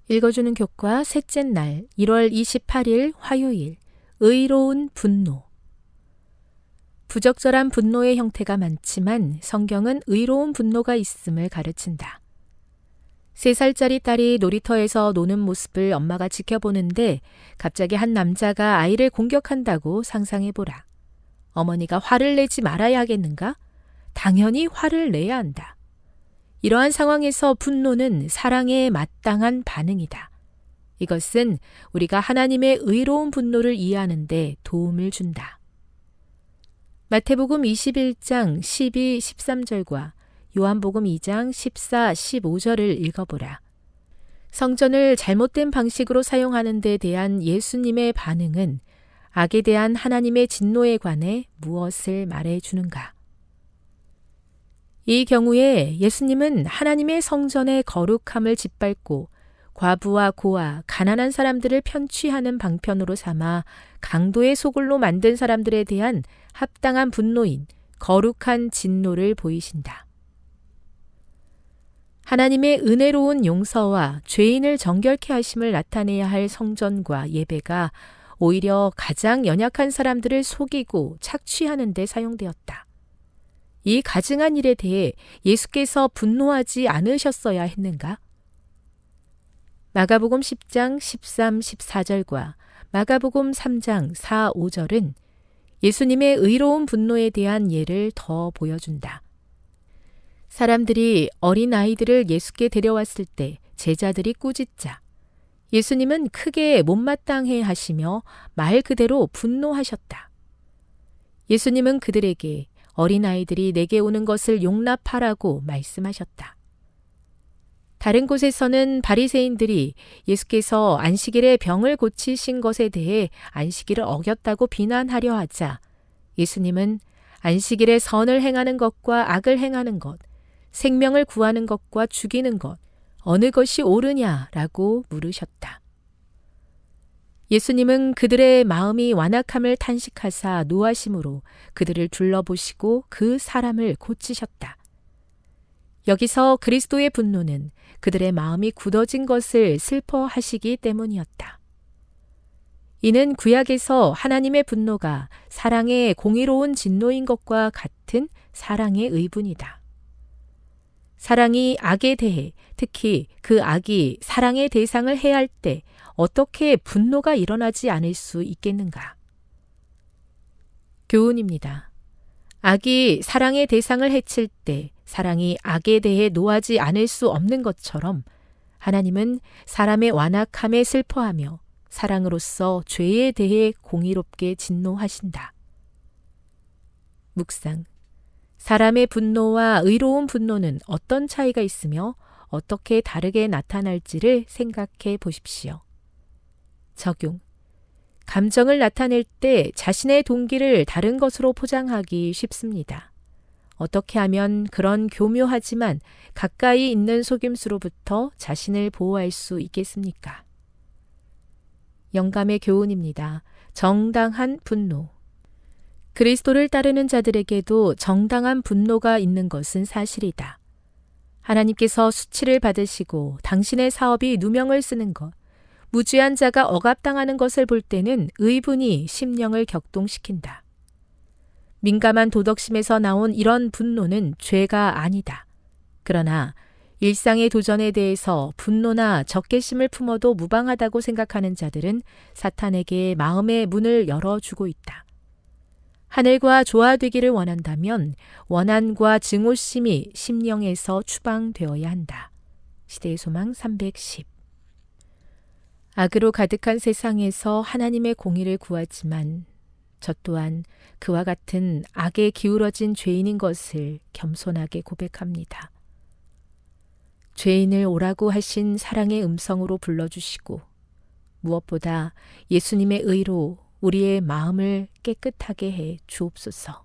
읽어주는 교과 셋째 날 1월 28일 화요일 의로운 분노. 부적절한 분노의 형태가 많지만 성경은 의로운 분노가 있음을 가르친다. 3살짜리 딸이 놀이터에서 노는 모습을 엄마가 지켜보는데 갑자기 한 남자가 아이를 공격한다고 상상해보라. 어머니가 화를 내지 말아야 하겠는가? 당연히 화를 내야 한다. 이러한 상황에서 분노는 사랑에 마땅한 반응이다. 이것은 우리가 하나님의 의로운 분노를 이해하는 데 도움을 준다. 마태복음 21장 12, 13절과 요한복음 2장 14, 15절을 읽어보라. 성전을 잘못된 방식으로 사용하는 데 대한 예수님의 반응은 악에 대한 하나님의 진노에 관해 무엇을 말해주는가? 이 경우에 예수님은 하나님의 성전의 거룩함을 짓밟고 과부와 고아, 가난한 사람들을 편취하는 방편으로 삼아 강도의 소굴로 만든 사람들에 대한 합당한 분노인 거룩한 진노를 보이신다. 하나님의 은혜로운 용서와 죄인을 정결케 하심을 나타내야 할 성전과 예배가 오히려 가장 연약한 사람들을 속이고 착취하는 데 사용되었다. 이 가증한 일에 대해 예수께서 분노하지 않으셨어야 했는가? 마가복음 10장 13, 14절과 마가복음 3장 4, 5절은 예수님의 의로운 분노에 대한 예를 더 보여준다. 사람들이 어린 아이들을 예수께 데려왔을 때 제자들이 꾸짖자 예수님은 크게 못마땅해 하시며 말 그대로 분노하셨다. 예수님은 그들에게 어린아이들이 내게 오는 것을 용납하라고 말씀하셨다. 다른 곳에서는 바리새인들이 예수께서 안식일에 병을 고치신 것에 대해 안식일을 어겼다고 비난하려 하자 예수님은 안식일에 선을 행하는 것과 악을 행하는 것, 생명을 구하는 것과 죽이는 것, 어느 것이 옳으냐라고 물으셨다. 예수님은 그들의 마음이 완악함을 탄식하사 노하심으로 그들을 둘러보시고 그 사람을 고치셨다. 여기서 그리스도의 분노는 그들의 마음이 굳어진 것을 슬퍼하시기 때문이었다. 이는 구약에서 하나님의 분노가 사랑의 공의로운 진노인 것과 같은 사랑의 의분이다. 사랑이 악에 대해, 특히 그 악이 사랑의 대상을 해할 때 어떻게 분노가 일어나지 않을 수 있겠는가? 교훈입니다. 악이 사랑의 대상을 해칠 때 사랑이 악에 대해 노하지 않을 수 없는 것처럼 하나님은 사람의 완악함에 슬퍼하며 사랑으로서 죄에 대해 공의롭게 진노하신다. 묵상. 사람의 분노와 의로운 분노는 어떤 차이가 있으며 어떻게 다르게 나타날지를 생각해 보십시오. 적용. 감정을 나타낼 때 자신의 동기를 다른 것으로 포장하기 쉽습니다. 어떻게 하면 그런 교묘하지만 가까이 있는 속임수로부터 자신을 보호할 수 있겠습니까? 영감의 교훈입니다. 정당한 분노. 그리스도를 따르는 자들에게도 정당한 분노가 있는 것은 사실이다. 하나님께서 수치를 받으시고 당신의 사업이 누명을 쓰는 것, 무죄한 자가 억압당하는 것을 볼 때는 의분이 심령을 격동시킨다. 민감한 도덕심에서 나온 이런 분노는 죄가 아니다. 그러나 일상의 도전에 대해서 분노나 적개심을 품어도 무방하다고 생각하는 자들은 사탄에게 마음의 문을 열어주고 있다. 하늘과 조화되기를 원한다면 원한과 증오심이 심령에서 추방되어야 한다. 시대의 소망 310. 악으로 가득한 세상에서 하나님의 공의를 구하지만 저 또한 그와 같은 악에 기울어진 죄인인 것을 겸손하게 고백합니다. 죄인을 오라고 하신 사랑의 음성으로 불러주시고 무엇보다 예수님의 의로 우리의 마음을 깨끗하게 해 주옵소서.